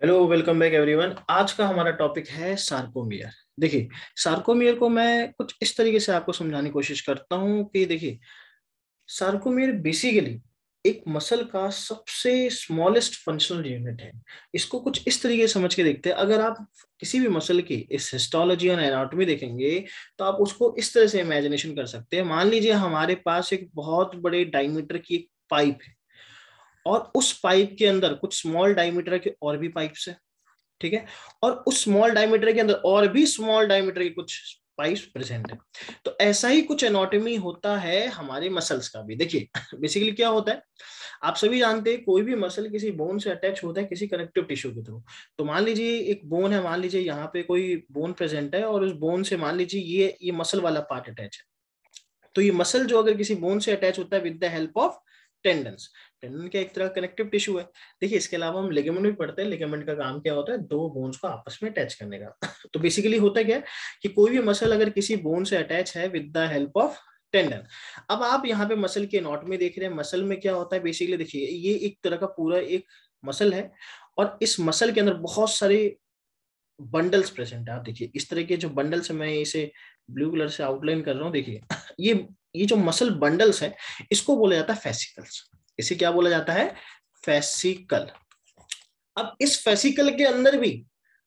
Hello, welcome back everyone. आज का हमारा टॉपिक है सार्कोमियर। देखिए, सार्कोमियर को मैं कुछ इस तरीके से आपको समझाने की कोशिश करता हूँ कि देखिए, सार्कोमियर बेसिकली एक मसल का सबसे स्मॉलेस्ट फंक्शनल यूनिट है। इसको कुछ इस तरीके से समझ के देखते हैं। अगर आप किसी भी मसल की इस हिस्टोलॉजी और एनाटॉमी देखेंगे तो आप उसको इस तरह से इमेजिनेशन कर सकते हैं। मान लीजिए हमारे पास एक बहुत बड़े डायमीटर की एक पाइप है और उस पाइप के अंदर कुछ स्मॉल डायमीटर के और भी पाइप्स है। ठीक है। और उस स्मॉल डायमीटर के अंदर और भी स्मॉल डायमीटर के कुछ पाइप्स प्रेजेंट है। तो ऐसा ही कुछ एनाटॉमी होता है हमारे मसल्स का भी। देखिए, बेसिकली क्या होता है, आप सभी जानते हैं कोई भी मसल किसी बोन से अटैच होता है किसी कनेक्टिव टिश्यू के थ्रू। तो मान लीजिए एक बोन है, मान लीजिए यहाँ पे कोई बोन प्रेजेंट है और उस बोन से मान लीजिए ये मसल वाला पार्ट अटैच है। तो ये मसल जो अगर किसी बोन से अटैच होता है with the help of tendons, tendon का एक तरह कनेक्टिव टिश्यू है। देखिए, इसके अलावा हम लिगामेंट भी पढ़ते हैं। लिगामेंट का काम क्या होता है, दो बोन्स को आपस में अटैच करने का। तो बेसिकली होता क्या है कि कोई भी मसल अगर किसी बोन से अटैच है with the help of tendon. अब आप यहाँ पे मसल के नॉट में देख रहे हैं, मसल में क्या होता है बेसिकली। देखिए, ये एक तरह का पूरा एक मसल है और इस मसल के अंदर बहुत सारे बंडल्स प्रेजेंट है। आप देखिए, इस तरह के जो बंडल्स है, मैं इसे ब्लू कलर से आउटलाइन कर रहा हूँ। देखिए, ये जो मसल बंडल्स है इसको बोला जाता है फेसिकल्स। इसे क्या बोला जाता है, फेसिकल। अब इस फेसिकल के अंदर भी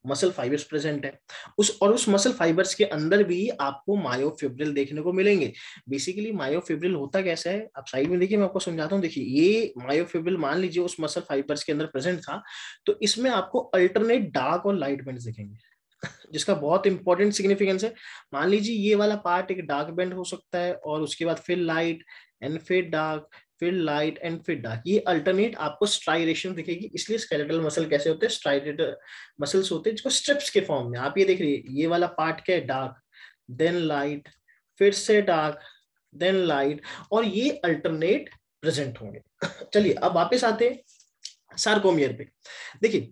मसल फाइबर्स प्रेजेंट है। उस मसल फाइबर्स के अंदर भी आपको मायोफिब्रिल देखने को मिलेंगे। बेसिकली मायोफिब्रिल होता कैसा है, आप साइड में देखिए, मैं आपको समझाता हूँ। देखिए, ये मायोफिब्रिल मान लीजिए उस मसल फाइबर्स के अंदर प्रेजेंट था, तो इसमें आपको अल्टरनेट डार्क और लाइट बैंड्स दिखेंगे, जिसका बहुत इंपॉर्टेंट सिग्निफिकेंस है। मान लीजिए ये वाला पार्ट एक डार्क बैंड हो सकता है और उसके बाद फिर लाइट एंड फिर डार्क, फिर लाइट एंड फिर डार्क। ये अल्टरनेट आपको स्ट्राइरेशन दिखेगी। इसलिए स्केलेटल मसल कैसे होते हैं, स्ट्राइडेड मसल्स होते हैं जिसको स्ट्रिप्स के फॉर्म में। आप ये देख रही है, ये वाला पार्ट क्या है, डार्क देन लाइट, फिर से डार्क देन लाइट, और ये अल्टरनेट प्रेजेंट होंगे। चलिए अब वापस आते हैं सार्कोमियर पे। देखिए,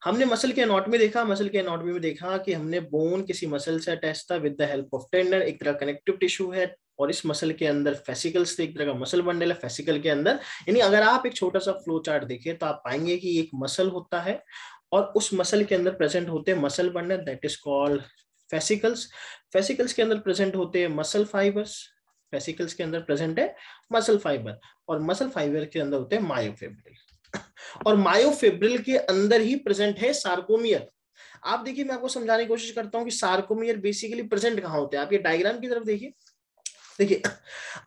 हमने मसल के एनाटॉमी देखा, मसल के एनाटॉमी में देखा कि हमने बोन किसी मसल से अटैच था with the help of tendon, एक तरह कनेक्टिव टिश्यू है। और इस मसल के अंदर फेसिकल्स थे, एक तरह का मसल बंडल है फेसिकल के अंदर। यानी अगर आप एक छोटा सा फ्लो चार्ट देखें तो आप पाएंगे कि एक मसल होता है और उस मसल के अंदर प्रेजेंट होते हैं muscle bundle, that is called fascicles. Fascicles के अंदर प्रेजेंट होते हैं मसल फाइबर्स, फेसिकल्स के अंदर प्रेजेंट है मसल फाइबर, और मसल फाइबर के अंदर होते हैं मायोफिब्रिल, और मायोफिब्रिल के अंदर ही प्रेजेंट है सार्कोमियर। आप देखिए, मैं आपको समझाने की कोशिश करता हूं कि सार्कोमियर बेसिकली प्रेजेंट कहां होते हैं। आप ये डायग्राम की तरफ देखिए। देखिए,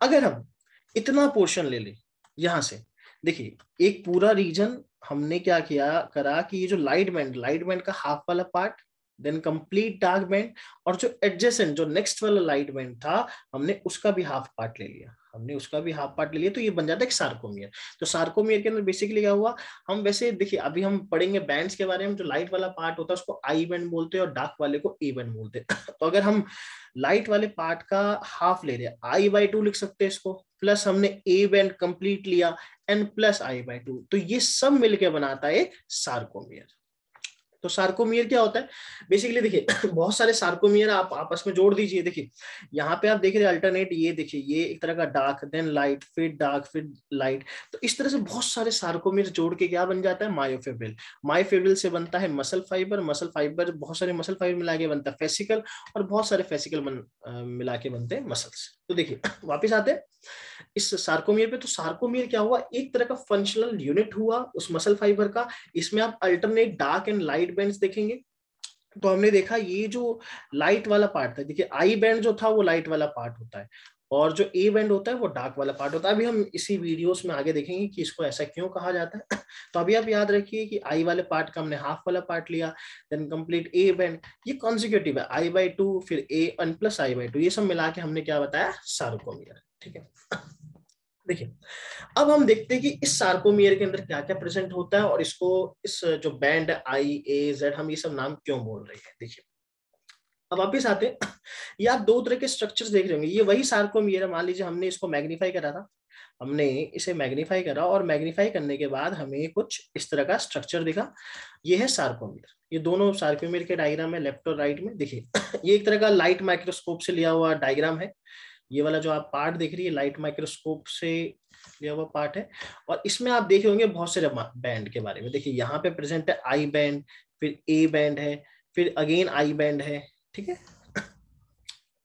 अगर हम इतना पोर्शन ले ले यहां से, देखिए एक पूरा रीजन हमने क्या किया करा कि ये जो लाइट बैंड का हाफ वाला part, then complete dark band, और जो एडजेसेंट जो नेक्स्ट वाला लाइट बैंड था, हमने उसका भी हाफ पार्ट ले लिया। हमने उसका भी हाफ पार्ट ले लिया तो ये बन जाता है एक सार्कोमियर। तो सार्कोमियर के अंदर बेसिकली क्या हुआ, हम वैसे देखिए अभी हम पढ़ेंगे बैंड्स के बारे में। जो लाइट वाला पार्ट होता है उसको आई बैंड बोलते हैं और डार्क वाले को ए बैंड बोलते हैं। तो अगर हम लाइट वाले पार्ट का हाफ ले रहे हैं, I/2 लिख सकते हैं इसको, प्लस हमने ए बैंड कंप्लीट लिया एन प्लस I/2, तो ये सब मिलके बनाता है सार्कोमियर। तो सार्कोमियर क्या होता है बेसिकली, देखिए बहुत सारे सार्कोमियर आप आपस में जोड़ दीजिए। देखिए, यहाँ पे आप देख रहे हैं अल्टरनेट, ये देखिए ये एक तरह का डार्क देन लाइट फिर डार्क फिर लाइट। तो इस तरह से बहुत सारे सार्कोमियर जोड़ के क्या बन जाता है, मायोफिब्रिल। मायोफिब्रिल से बनता है मसल फाइबर, मसल फाइबर बहुत सारे मसल फाइबर मिला के बनता है फेसिकल, और बहुत सारे फेसिकल मिला के बनते हैं मसल्स। तो देखिए वापिस आते हैं इस सार्कोमियर पे। तो सार्कोमियर क्या हुआ, एक तरह का फंक्शनल यूनिट हुआ उस मसल फाइबर का। इसमें आप alternate dark and light bands देखेंगे। तो हमने देखा ये जो लाइट वाला पार्ट था, देखिए आई बैंड जो था वो लाइट वाला पार्ट होता है और जो ए बैंड होता है वो डार्क वाला पार्ट होता है। अभी हम इसी वीडियोस में आगे देखेंगे कि इसको ऐसा क्यों कहा जाता है। तो अभी आप याद रखिए कि आई वाले पार्ट का हमने हाफ वाला पार्ट लिया, देन कंप्लीट ए बैंड, ये कॉन्जिक्यूटिव है I/2 फिर ए एन प्लस I/2, ये सब मिला के हमने क्या बताया, सार्कोमियर। ठीक है। देखिए, अब हम देखते हैं कि इस सार्कोमियर के अंदर क्या क्या प्रेजेंट होता है और इसको इस जो बैंड I, A, Z हम ये सब नाम क्यों बोल रहे हैं। देखिए, अब वापिस आते हैं। ये आप दो तरह के स्ट्रक्चर्स देख रहे होंगे, ये वही सार्कोमियर है। मान लीजिए हमने इसको मैग्नीफाई करा था, हमने इसे मैग्नीफाई करा और मैग्नीफाई करने के बाद हमें कुछ इस तरह का स्ट्रक्चर दिखा। ये है सार्कोमियर। ये दोनों सार्कोमियर के डायग्राम है लेफ्ट और राइट में। देखिए ये एक तरह का लाइट माइक्रोस्कोप से लिया हुआ डायग्राम है। ये वाला जो आप पार्ट देख रही है लाइट माइक्रोस्कोप से लिया हुआ पार्ट है। और इसमें आप देखे होंगे बहुत सारे बैंड के बारे में। देखिए यहाँ पे प्रेजेंट है आई बैंड, फिर ए बैंड है, फिर अगेन आई बैंड है, ठीक है।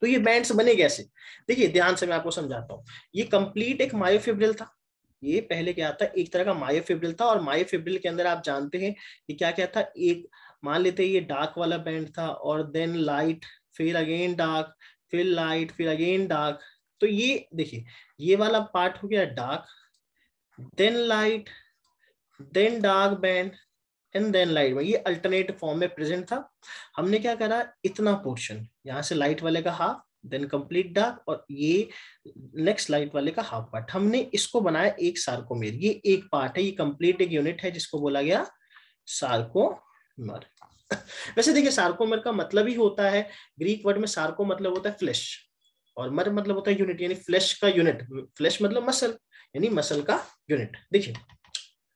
तो ये बैंड्स बने कैसे, देखिए ध्यान से मैं आपको समझाता हूँ। ये कंप्लीट एक मायोफिब्रिल था। ये पहले क्या था, एक तरह का मायोफिब्रिल था, और मायोफिब्रिल के अंदर आप जानते हैं कि क्या क्या था। एक मान लेते हैं ये डार्क वाला बैंड था, और देन लाइट, फिर अगेन डार्क, फिर लाइट, फिर अगेन डार्क। तो ये देखिए ये वाला पार्ट हो गया dark, then light, then dark band, and then light में। ये अल्टरनेट फॉर्म में प्रेजेंट था। हमने क्या करा, इतना पोर्शन यहाँ से लाइट वाले का हाफ, देन कंप्लीट डार्क, और ये नेक्स्ट लाइट वाले का हाफ पार्ट, हमने इसको बनाया एक सार्कोमेर। ये एक पार्ट है, ये कंप्लीट एक यूनिट है जिसको बोला गया सार्कोमर। वैसे देखिए सार्कोमर का मतलब ही होता है, ग्रीक वर्ड में सार्को मतलब होता है फ्लैश, और मर मतलब होता है यूनिट, यानी फ्लैश का यूनिट। फ्लैश मतलब मसल, यानी मसल का यूनिट। देखिए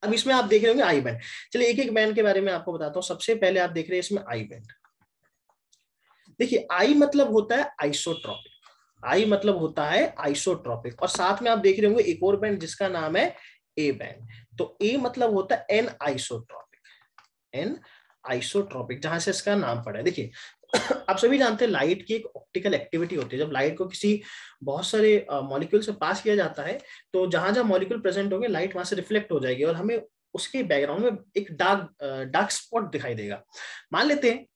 अब इसमें आप देख रहे होंगे आई बैंड। चलिए एक एक बैंड के बारे में आपको बताता हूँ। सबसे पहले आप देख रहे हैं इसमें आई बैंड। देखिए आई मतलब होता है आइसोट्रॉपिक, आई मतलब होता है आइसोट्रॉपिक। और साथ में आप देख रहे होंगे एक और बैंड जिसका नाम है ए बैंड। तो ए मतलब होता है एन आइसोट्रॉपिक, एन आइसोट्रॉपिक, जहां से इसका नाम पड़ा है। देखिए आप सभी जानते हैं लाइट की एक ऑप्टिकल एक्टिविटी होती है। जब लाइट को किसी बहुत सारे मॉलिक्यूल से पास किया जाता है, तो जहां जहां मॉलिक्यूल प्रेजेंट होंगे लाइट वहां से रिफ्लेक्ट हो जाएगी, और हमें उसके बैकग्राउंड में एक डार्क स्पॉट दिखाई देगा। मान लेते हैं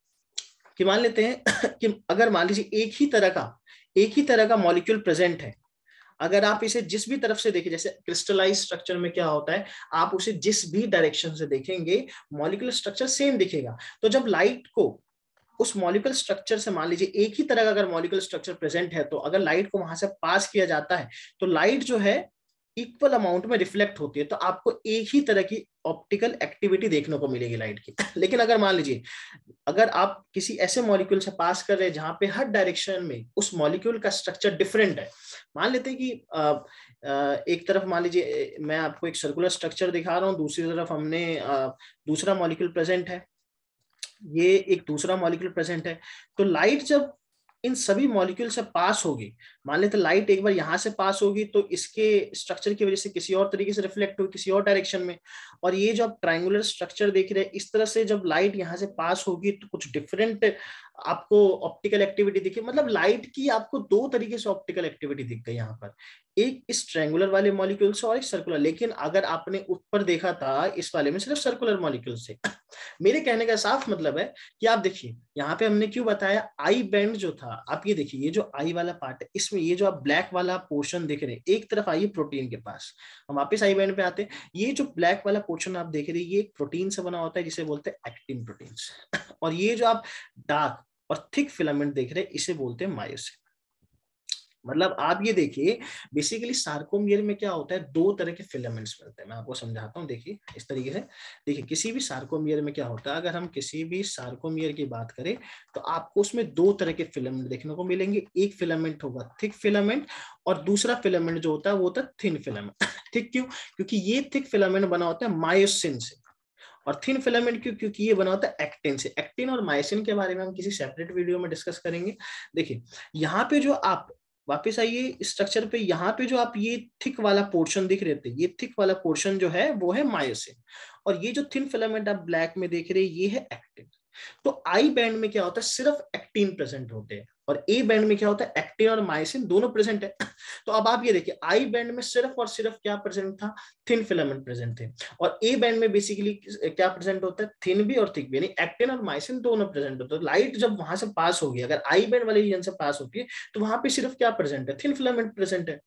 कि अगर मान लीजिए एक ही तरह का मॉलिक्यूल प्रेजेंट है, अगर आप इसे जिस भी तरफ से देखें, जैसे क्रिस्टलाइज स्ट्रक्चर में क्या होता है, आप उसे जिस भी डायरेक्शन से देखेंगे मॉलिक्यूलर स्ट्रक्चर सेम दिखेगा। तो जब लाइट को उस मॉलिक्यूलर स्ट्रक्चर से, मान लीजिए एक ही तरह का अगर मॉलिक्यूलर स्ट्रक्चर प्रेजेंट है, तो अगर लाइट को वहां से पास किया जाता है तो लाइट जो है इक्वल अमाउंट में रिफ्लेक्ट होती है, तो आपको एक ही तरह की ऑप्टिकल एक्टिविटी देखने को मिलेगी लाइट की। लेकिन अगर मान लीजिए अगर आप किसी ऐसे मॉलिक्यूल से पास कर रहे हैं जहां पे हर डायरेक्शन में उस मॉलिक्यूल का स्ट्रक्चर डिफरेंट है, मान लेते हैं कि एक तरफ मान लीजिए मैं आपको एक सर्कुलर स्ट्रक्चर दिखा रहा हूं, दूसरी तरफ हमने दूसरा मॉलिक्यूल प्रेजेंट है, ये एक दूसरा मॉलिक्यूल प्रेजेंट है। तो लाइट जब इन सभी मॉलिक्यूल से पास होगी, मान लेते लाइट एक बार यहां से पास होगी तो इसके स्ट्रक्चर की वजह से किसी और तरीके से रिफ्लेक्ट होगी किसी और डायरेक्शन में। और ये जो आप ट्रायंगुलर स्ट्रक्चर देख रहे हैं, इस तरह से जब लाइट यहां से पास होगी तो कुछ डिफरेंट आपको ऑप्टिकल एक्टिविटी दिखी। मतलब लाइट की आपको दो तरीके से ऑप्टिकल एक्टिविटी दिख गई यहाँ पर, एक इस ट्रायंगुलर वाले मॉलिक्यूल से और एक सर्कुलर। लेकिन अगर आपने ऊपर देखा था इस वाले में सिर्फ सर्कुलर मॉलिक्यूल से। मेरे कहने का साफ मतलब है कि आप देखिए यहाँ पे हमने क्यों बताया आई बैंड जो था, आप ये देखिए ये जो आई वाला पार्ट है, इसमें ये जो आप ब्लैक वाला पोर्शन देख रहे हैं, एक तरफ आइए प्रोटीन के पास, हम वापस आई बैंड पे आते हैं। ये जो ब्लैक वाला पोर्शन आप देख रहे हैं, ये एक प्रोटीन से बना होता है जिसे बोलते हैं एक्टिन प्रोटीन्स। और ये जो आप डार्क और थिक फिलामेंट देख रहे हैं इसे बोलते हैं मायोसिन। मतलब आप ये देखिए बेसिकली सार्कोमियर में क्या होता है, दो तरह के फिलामेंट्स मिलते हैं। मैं आपको समझाता हूँ, देखिए इस तरीके से। देखिए किसी भी सार्कोमियर में क्या होता है, अगर हम किसी भी सार्कोमियर की बात करें तो आपको उसमें दो तरह के फिलामेंट देखने को मिलेंगे। एक फिलामेंट होगा थिक फिलामेंट, और दूसरा फिलामेंट जो होता है वो होता है थिन फिलामेंट। ठीक क्यों? क्योंकि ये थिक फिलामेंट बना होता है मायोसिन से, और थिन फिलामेंट क्यों? क्योंकि ये बना होता है एक्टिन से। एक्टिन और मायोसिन के बारे में हम किसी सेपरेट वीडियो में डिस्कस करेंगे। देखिए यहाँ पे जो आप वापस आइए स्ट्रक्चर पे, यहाँ पे जो आप ये थिक वाला पोर्शन दिख रहे थे, ये थिक वाला पोर्शन जो है वो है मायोसिन, और ये जो थिन फिलामेंट आप ब्लैक में देख रहे हैं ये है एक्टिन। तो आई बैंड में क्या होता है, सिर्फ एक्टिन प्रेजेंट होते हैं, और ए बैंड में क्या होता है, एक्टिन और मायोसिन दोनों प्रेजेंट है। तो अब आप ये देखिए आई बैंड में सिर्फ और सिर्फ क्या प्रेजेंट था, थिन फिलामेंट प्रेजेंट थे। और ए बैंड में बेसिकली क्या प्रेजेंट होता है, थिन भी और थिक भी, यानी एक्टिन और मायोसिन दोनों प्रेजेंट होते हैं। लाइट जब वहां से पास होगी, अगर आई बैंड वाले रीजन से पास होती है, तो वहां पे सिर्फ क्या प्रेजेंट है, थिन फिलामेंट प्रेजेंट है।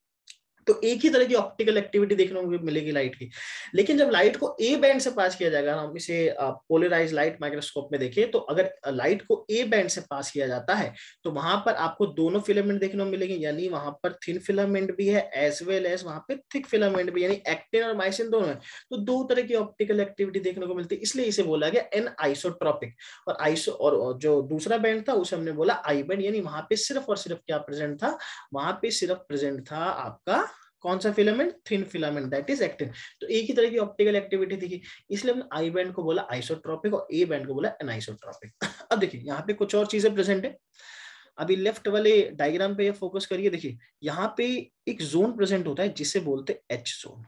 तो एक ही तरह की ऑप्टिकल एक्टिविटी देखने को मिलेगी लाइट की। लेकिन जब लाइट को ए बैंड से पास किया जाएगा, हम इसे पोलराइज लाइट माइक्रोस्कोप में देखें, तो अगर लाइट को ए बैंड से पास किया जाता है तो वहां पर आपको दोनों फिलामेंट देखने को मिलेंगे, यानी वहां पर थिन फिलामेंट भी है एज वेल एज वहां पे थिक फिलामेंट भी, यानी एक्टिन और मायोसिन दोनों है। तो दो तरह की ऑप्टिकल एक्टिविटी देखने को मिलती है, इसलिए इसे बोला गया एन आइसोट्रॉपिक। और आइसो और जो दूसरा बैंड था उसे हमने बोला आई बैंड, यानी वहां पे सिर्फ और सिर्फ क्या प्रेजेंट था, वहां पे सिर्फ प्रेजेंट था आपका कौन सा filament, thin filament, that is actin. तो एक ही तरह की ऑप्टिकल एक्टिविटी थी, इसलिए हमने आई बैंड को बोला आइसोट्रॉपिक और ए बैंड को बोला एनाइसोट्रॉपिक। अब देखिए यहाँ पे कुछ और चीजें प्रेजेंट है। अभी लेफ्ट वाले डायग्राम पे फोकस करिए, देखिए यहाँ पे एक जोन प्रेजेंट होता है जिसे बोलते हैं एच जोन।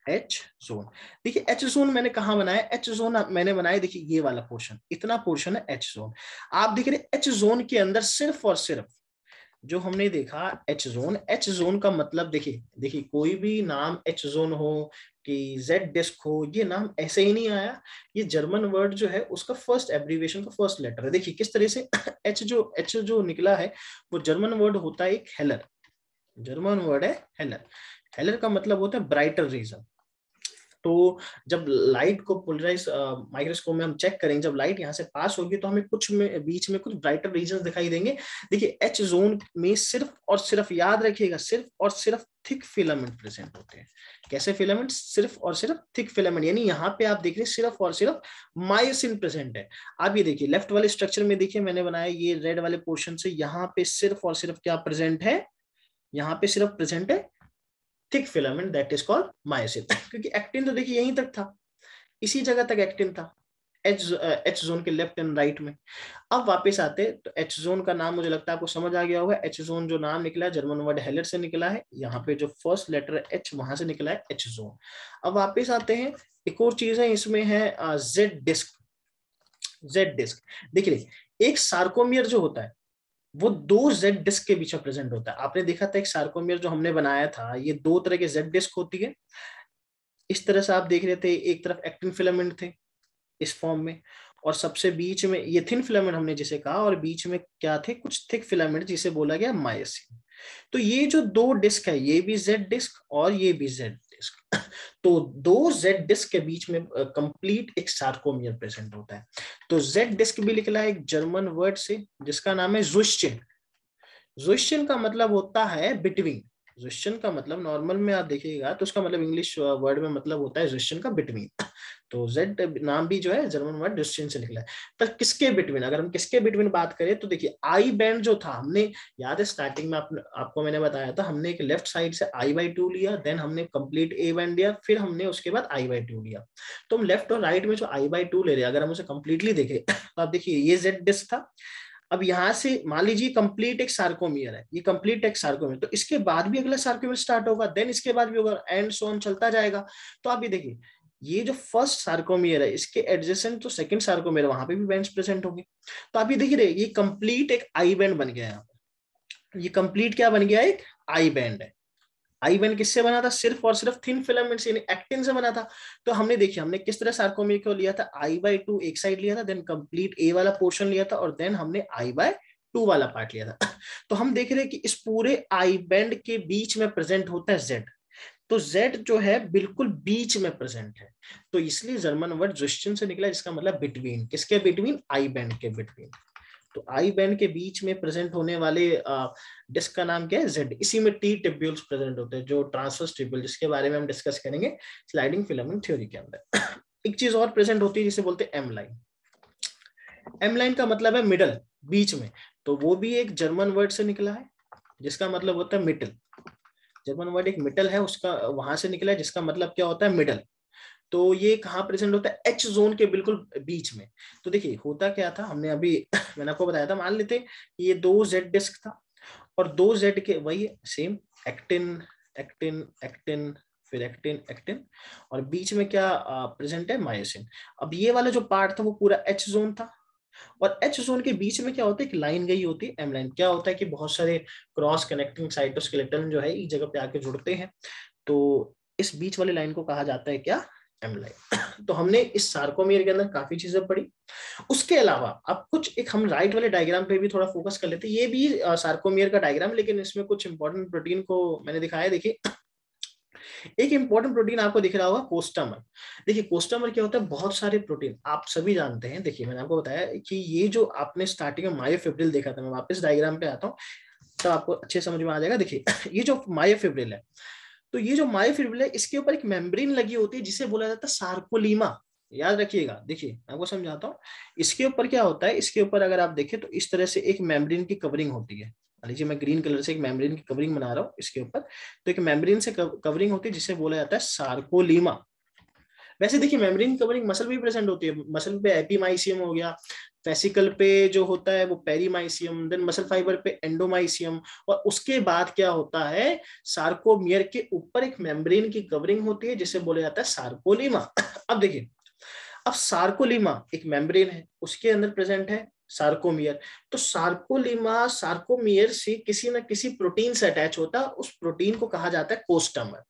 एच जोन, देखिए एच जोन मैंने कहा बनाया, एच जोन मैंने बनाया, देखिए ये वाला पोर्शन, इतना पोर्शन है एच जोन। आप देख रहे एच जोन के अंदर सिर्फ और सिर्फ जो हमने देखा एच जोन, एच जोन का मतलब देखिए, देखिए कोई भी नाम एच जोन हो कि जेड डिस्क हो, ये नाम ऐसे ही नहीं आया, ये जर्मन वर्ड जो है उसका फर्स्ट एब्रीविएशन का फर्स्ट लेटर है। देखिए किस तरह से एच जो निकला है वो जर्मन वर्ड होता है एक हेलर, जर्मन वर्ड है हेलर। हेलर का मतलब होता है ब्राइटर रीजन। तो जब लाइट को पोलराइज माइक्रोस्कोप में हम चेक करेंगे, जब लाइट यहाँ से पास होगी तो हमें कुछ में बीच में कुछ ब्राइटर रीजन दिखाई देंगे। देखिए एच जोन में सिर्फ और सिर्फ, याद रखिएगा, सिर्फ और सिर्फ थिक फिलामेंट प्रेजेंट होते हैं। कैसे फिलामेंट? सिर्फ और सिर्फ थिक फिलामेंट, यानी यहाँ पे आप देख रहे हैं सिर्फ और सिर्फ मायोसिन प्रेजेंट है। आप ये देखिए लेफ्ट वाले स्ट्रक्चर में, देखिए मैंने बनाया ये रेड वाले पोर्शन से, यहाँ पे सिर्फ और सिर्फ क्या प्रेजेंट है, यहाँ पे सिर्फ प्रेजेंट है thick filament, that is called myosin. क्योंकि एक्टिन तो देखिए यहीं तक था, इसी जगह तक एक्टिन था, एच जोन के लेफ्ट एंड राइट में। अब वापस आते तो एच जोन का नाम मुझे लगता है आपको समझ आ गया होगा। एच जोन जो नाम निकला है जर्मन वर्ड हेलर से निकला है, यहाँ पे जो फर्स्ट लेटर एच वहां से निकला है एच जोन। अब वापस आते हैं, एक और चीज है इसमें है जेड डिस्क। जेड डिस्क देखिए, एक सार्कोमियर जो होता है वो दो जेड डिस्क के बीच में प्रेजेंट होता है। आपने देखा था एक सार्कोमियर जो हमने बनाया था, ये दो तरह के जेड डिस्क होती है। इस तरह से आप देख रहे थे, एक तरफ एक्टिन फिलामेंट थे इस फॉर्म में, और सबसे बीच में ये थिन फिलामेंट हमने जिसे कहा, और बीच में क्या थे, कुछ थिक फिलामेंट जिसे बोला गया मायोसिन। तो ये जो दो डिस्क है, ये भी जेड डिस्क और ये भी जेड डिस्क। तो दो जेड डिस्क के बीच में कंप्लीट एक सार्कोमियर प्रेजेंट होता है। तो जेड डिस्क भी निकला है एक जर्मन वर्ड से जिसका नाम है ज़ुइश्चेन। ज़ुइश्चेन का मतलब होता है बिटवीन। ज़ुइश्चेन का मतलब नॉर्मल में आप देखिएगा तो उसका मतलब इंग्लिश वर्ड में मतलब होता है ज़ुइश्चेन का बिटवीन। तो जेड नाम भी जो है जर्मन वर्ड ज़ुइश्चेन से निकला है। पर किसके बिटवीन, अगर हम किसके बिटवीन बात करें तो देखिए आई बैंड जो था, हमने याद है स्टार्टिंग में आपको मैंने बताया था, हमने एक लेफ्ट साइड से I/2 लिया, देन हमने कंप्लीट ए बैंड लिया, फिर हमने उसके बाद I/2 लिया। तो हम लेफ्ट और राइट में जो I/2 ले रहे हैं, अगर हम उसे कंप्लीटली देखें तो आप देखिए ये जेड डिस्क था। अब यहां से मान लीजिए कंप्लीट एक सार्कोमियर है, ये कंप्लीट एक सार्कोमियर, तो इसके बाद भी अगला सार्कोमियर स्टार्ट होगा, देन इसके बाद भी होगा, एंड सो ऑन चलता जाएगा। तो आप ये देखिए, ये जो फर्स्ट सार्कोमियर है इसके एडजेसेंट जो सेकंड सार्कोमियर, वहां पे भी बैंड्स प्रेजेंट होंगे। तो आप ये देखिए ये कंप्लीट एक आई बैंड बन गया है। ये कंप्लीट क्या बन गया, एक आई बैंड है। आई बैंड किससे बना था, सिर्फ और सिर्फ थिन फिलामेंट यानी एक्टिन से बना था। तो हमने देखिए हमने किस तरह सार्कोमियर को लिया था, I/2 एक साइड लिया था, देन कंप्लीट ए वाला पोर्शन लिया था, और देन हमने I/2 वाला पार्ट लिया था। तो हम देख रहे हैं कि इस पूरे आई बैंड के बीच में प्रेजेंट होता है जेड। तो जेड जो है बिल्कुल बीच में प्रेजेंट है, तो इसलिए जर्मन वर्ड ज़ुइश्चेन से निकला जिसका मतलब बिटवीन। किसके बिटवीन, आई बैंड के बिटवीन। तो आई बैंड के बीच में प्रेजेंट होने वाले डिस्क का नाम क्या है, जेड। इसी में टी टिब्यूल्स प्रेजेंट होते हैं, जो ट्रांसवर्स टिब्यूल, जिसके बारे में हम डिस्कस करेंगे स्लाइडिंग फिलामेंट थ्योरी के अंदर। एक चीज और प्रेजेंट होती है जिसे बोलते हैं एम लाइन। एम लाइन का मतलब है मिडल, बीच में। तो वो भी एक जर्मन वर्ड से निकला है जिसका मतलब होता है मिडल। जर्मन वर्ड एक मिडल है, उसका वहां से निकला है जिसका मतलब क्या होता है, मिडल। तो ये कहाँ प्रेजेंट होता है, एच जोन के बिल्कुल बीच में। तो देखिए होता क्या था, हमने अभी मैंने आपको बताया था, मान लेते ये दो जेड डिस्क था, और दो जेड के वही सेम एक्टिन एक्टिन एक्टिन, फिर एक्टिन एक्टिन, और बीच में क्या प्रेजेंट है, मायोसिन। अब ये वाला जो पार्ट था वो पूरा एच जोन था, और एच जोन के बीच में क्या होता है, एक लाइन गई होती है एम लाइन। क्या होता है कि बहुत सारे क्रॉस कनेक्टिंग साइटोस्केलेटन जो है इस जगह पे आके जुड़ते हैं, तो इस बीच वाली लाइन को कहा जाता है क्या, एम लाइन। तो हमने इस सार्कोमियर के अंदर काफी चीजें पढ़ी। उसके अलावा अब कुछ एक हम राइट वाले डायग्राम पे भी थोड़ा फोकस कर लेते हैं। ये भी सार्कोमियर का डायग्राम, लेकिन इसमें कुछ इंपॉर्टेंट प्रोटीन को मैंने दिखाया। देखिए एक इंपॉर्टेंट प्रोटीन आपको दिख रहा होगा, कोस्टामर। देखिए कोस्टामर क्या होता है, बहुत सारे प्रोटीन आप सभी जानते हैं। देखिए मैंने आपको बताया कि ये जो आपने स्टार्टिंग में मायोफिब्रिल देखा था, मैं वापस डायग्राम पे आता हूँ तो आपको अच्छे समझ में आ जाएगा। देखिए ये जो मायोफिब्रिल है, तो ये जो मायोफिब्रिल है इसके ऊपर एक मेम्ब्रेन लगी होती है जिसे बोला जाता है सार्कोलीमा। याद रखिएगा, देखिए मैं आपको समझाता हूँ। इसके ऊपर क्या होता है, इसके ऊपर अगर आप देखें तो इस तरह से एक मेम्ब्रेन की कवरिंग होती है। मान लीजिए मैं ग्रीन कलर से एक मेम्ब्रेन की कवरिंग बना रहा हूँ इसके ऊपर, तो एक मेम्ब्रेन से कवरिंग होती है जिसे बोला जाता है सार्कोलीमा। वैसे देखिए मेम्ब्रेन कवरिंग मसल भी प्रेजेंट होती है, मसल पे एपीमाइसियम हो गया, फेसिकल पे जो होता है वो पेरीमाइसियम, देन मसल फाइबर पे एंडोमाइसियम, और उसके बाद क्या होता है, सार्कोमियर के ऊपर एक मेम्ब्रेन की कवरिंग होती है जिसे बोला जाता है सार्कोलीमा। अब देखिए, अब सार्कोलीमा एक मेम्ब्रेन है, उसके अंदर प्रेजेंट है सार्कोमियर। तो सार्कोलीमा सार्कोमियर से किसी ना किसी प्रोटीन से अटैच होता है, उस प्रोटीन को कहा जाता है कोस्टामर।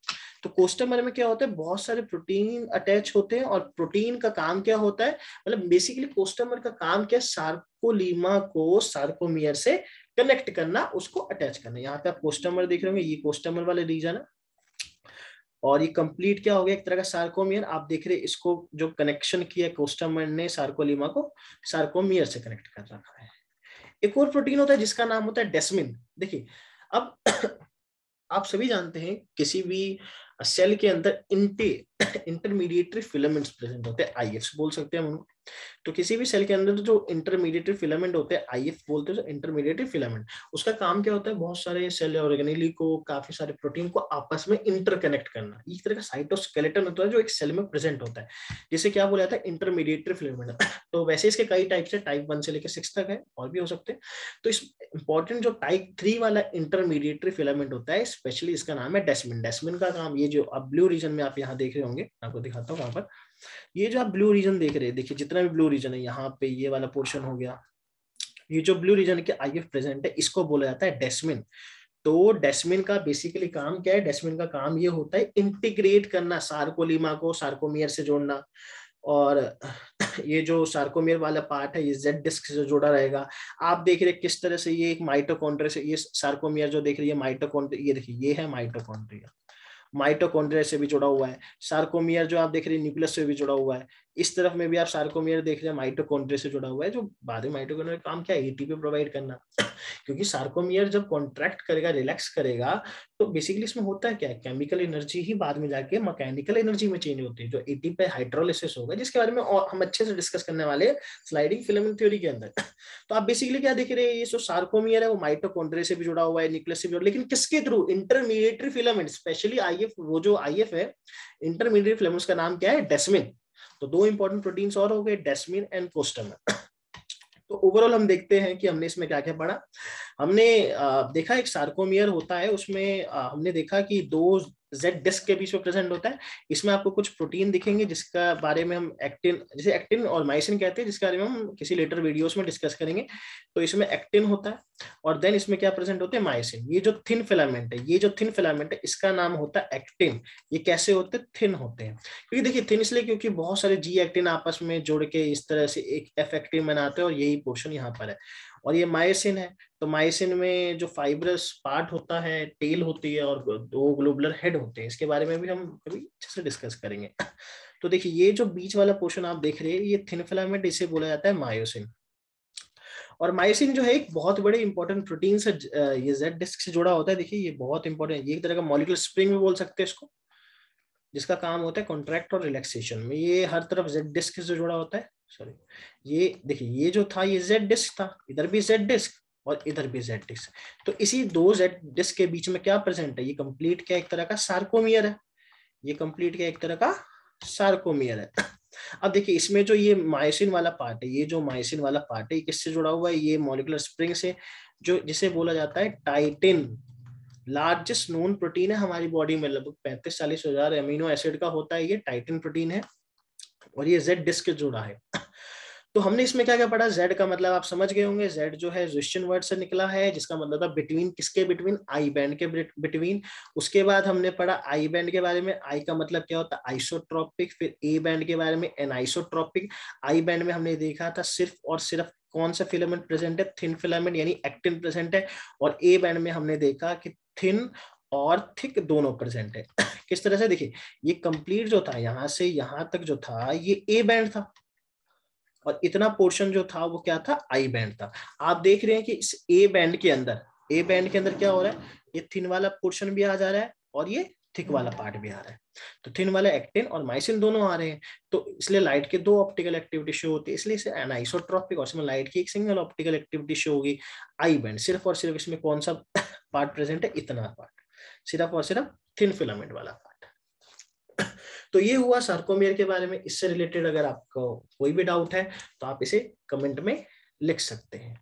तो कोस्टामर में क्या होता है, बहुत सारे प्रोटीन अटैच होते हैं, और प्रोटीन का काम क्या होता है, मतलब बेसिकली कोस्टामर का काम क्या है, सार्कोलीमा को सार्कोमियर से कनेक्ट करना, उसको अटैच करना। यहाँ पे आप कोस्टामर देख रहे होंगे, ये कोस्टामर वाले रीजन है, और ये कंप्लीट क्या हो गया, एक तरह का सार्कोमियर। आप देख रहे हैं इसको जो कनेक्शन किया कोस्टामर ने सार्कोलीमा को, सार्कोमियर से कनेक्ट कर रखा है। एक और प्रोटीन होता है जिसका नाम होता है डेस्मिन। देखिए, अब आप सभी जानते हैं किसी भी सेल के अंदर इंटरमीडिएटरी फिलामेंट्स प्रेजेंट होते हैं, आईएफ बोल सकते हैं हम उनको। तो किसी भी सेल के अंदर जो इंटरमीडिएटरी फिलामेंट होते हैं, आईएफ बोलते हैं, इंटरमीडिएटरी फिलामेंट, उसका काम क्या होता है, बहुत सारे सेल ऑर्गेनेली को, काफी सारे प्रोटीन को आपस में इंटरकनेक्ट करना। इस तरह का साइटोस्केलेटन होता है जो एक सेल में प्रेजेंट होता है, जिसे क्या बोला जाता है, इंटरमीडिएटरी फिलामेंट। तो वैसे इसके कई टाइप्स है, टाइप 1 से लेकर 6 तक है, और भी हो सकते हैं। तो इस इंपॉर्टेंट जो टाइप 3 वाला इंटरमीडिएटरी फिलामेंट होता है, स्पेशली इसका नाम है डेस्मिन। डेस्मिन का काम, ये जो अब ब्लू रीजन में आप यहाँ देख रहे होंगे, आपको दिखाता हूँ वहां पर, ये जो आप ब्लू रीजन देख रहे हैं, देखिए जितना भी ब्लू रीजन है, यहाँ पे ये वाला पोर्शन हो गया, ये जो ब्लू रीजन के आईएफ प्रेजेंट है, इसको बोला जाता है डेस्मिन। तो डेस्मिन का बेसिकली काम क्या है, डेस्मिन का काम ये होता है इंटीग्रेट करना, सार्कोलीमा को सार्कोमियर से जोड़ना। और ये जो सार्कोमियर वाला पार्ट है, ये जेड डिस्क से जुड़ा रहेगा। आप देख रहे हैं किस तरह से ये एक माइटोकॉन्ड्रिया से, ये सार्कोमियर जो देख रही है माइटोकॉन्ड्रिया, ये देखिए ये है माइटोकॉन्ड्रिया, माइटोकॉन्ड्रिया से भी जुड़ा हुआ है। सार्कोमियर जो आप देख रहे हैं न्यूक्लियस से भी जुड़ा हुआ है। इस तरफ में भी आप सार्कोमियर देख रहे हैं माइटोकॉन्ड्रिया से जुड़ा हुआ है, जो बाद में माइटोकॉन्ड्रिया का काम क्या है, एटीपी प्रोवाइड करना। क्योंकि सार्कोमियर जब कॉन्ट्रैक्ट करेगा, रिलैक्स करेगा, तो बेसिकली इसमें होता है क्या है, केमिकल एनर्जी ही बाद में जाके मैकेनिकल एनर्जी में चेंज होती है, जो एटीपी हाइड्रोलिसिस होगा, जिसके बारे में और हम अच्छे से डिस्कस करने वाले हैं स्लाइडिंग फिलामेंट थ्योरी के अंदर। तो आप बेसिकली क्या देख रहे हैं, ये जो सार्कोमियर है वो माइटोकॉन्ड्रिया से भी जुड़ा हुआ है, न्यूक्लियस से भी जुड़ा, लेकिन किसके through, intermediary filament, specially if, वो जो आईएफ है इंटरमीडिएट फिलामेंट्स का नाम क्या है, डेस्मिन। तो दो इंपॉर्टेंट प्रोटीन्स और हो गए, डेस्मिन एंड कोस्टामर। तो ओवरऑल हम देखते हैं कि हमने इसमें क्या क्या पढ़ा। हमने देखा एक सार्कोमियर होता है, उसमें हमने देखा कि दो जेड डिस्क के बीच में प्रेजेंट होता है। इसमें आपको कुछ प्रोटीन दिखेंगे जिसका बारे में हम एक्टिन, जैसे एक्टिन और माइसिन कहते हैं, जिसके बारे में हम किसी लेटर वीडियोस में डिस्कस करेंगे। तो इसमें एक्टिन होता है, और देन इसमें क्या प्रेजेंट होते हैं, माइसिन। ये जो थिन फिलामेंट है, ये जो थिन फिलामेंट है, इसका नाम होता है एक्टिन। ये कैसे होते हैं, थिन होते हैं। क्योंकि देखिए थिन इसलिए क्योंकि बहुत सारे जी एक्टिन आपस में जुड़ के इस तरह से एक एफ एक्टिन बनाते हैं, और यही पोर्शन यहाँ पर है। और ये मायोसिन है, तो मायोसिन में जो फाइब्रस पार्ट होता है, टेल होती है, और दो ग्लोबुलर हेड होते हैं। इसके बारे में भी हम कभी अच्छे से डिस्कस करेंगे। तो देखिए ये जो बीच वाला पोर्शन आप देख रहे हैं, ये थिन फिलामेंट, इसे बोला जाता है मायोसिन। और मायोसिन जो है एक बहुत बड़े इंपॉर्टेंट प्रोटीन से, ये जेड डिस्क से जुड़ा होता है। देखिए ये बहुत इंपॉर्टेंट है, ये एक तरह का मॉलिक्यूलर स्प्रिंग भी बोल सकते हैं इसको, जिसका काम होता है कॉन्ट्रैक्ट और रिलैक्सेशन में। ये हर तरफ जेड डिस्क से जुड़ा होता है। सॉरी, ये देखिए ये जो था ये जेड डिस्क था, इधर भी जेड डिस्क और इधर भी जेड डिस्क। तो इसी दो जेड डिस्क के बीच में क्या प्रेजेंट है, ये कंप्लीट क्या एक तरह का सार्कोमियर है। ये कंप्लीट क्या एक तरह का सार्कोमियर है। अब देखिए इसमें जो ये मायोसिन वाला पार्ट है, ये जो मायोसिन वाला पार्ट है, ये किससे जुड़ा हुआ है, ये मॉलिक्यूलर स्प्रिंग से, जो जिसे बोला जाता है टाइटिन। लार्जेस्ट नोन प्रोटीन है हमारी बॉडी में, लगभग 35-40 हजार अमीनो एसिड का होता है, ये टाइटिन प्रोटीन है, और ये जेड डिस्क जुड़ा है। तो हमने इसमें क्या क्या पढ़ा, जेड का मतलब आप समझ गए होंगे, जेड जो है ज़्विशियन वर्ड से निकला है, जिसका मतलब था बिटवीन, किसके बिटवीन, आई बैंड के बिटवीन। उसके बाद हमने पढ़ा आई बैंड के बारे में, आई का मतलब क्या होता है, आइसोट्रोपिक। फिर ए बैंड के बारे में, एनाइसोट्रोपिक। आई बैंड में हमने देखा था सिर्फ और सिर्फ कौन सा फिलामेंट प्रेजेंट है, थिन फिलामेंट यानी एक्टिन प्रेजेंट है। और ए बैंड में हमने देखा कि थिन और थिक दोनों प्रेजेंट है। किस तरह से, देखिए ये कंप्लीट जो था यहां से यहां तक जो था, ये ए बैंड था, और इतना पोर्शन जो था वो क्या था, आई बैंड था। आप देख रहे हैं कि इस ए बैंड के अंदर, ए बैंड के अंदर क्या हो रहा है, ये थिन वाला पोर्शन भी आ जा रहा है, और ये थिक वाला पार्ट भी आ रहा है। तो थिन वाला एक्टिन और माइसिन दोनों आ रहे हैं, तो इसलिए लाइट के दो ऑप्टिकल एक्टिविटी शो होती है, इसलिए इसे एनाइसोट्रॉपिक, और इसमें लाइट की एक सिंगल ऑप्टिकल एक्टिविटी शो होगी, आई बैंड। सिर्फ और सिर्फ इसमें कौन सा पार्ट प्रेजेंट है, इतना पार्ट, सिर्फ और सिर्फ थिन फिलामेंट वाला पार्ट। तो ये हुआ सार्कोमियर के बारे में। इससे रिलेटेड अगर आपको कोई भी डाउट है तो आप इसे कमेंट में लिख सकते हैं।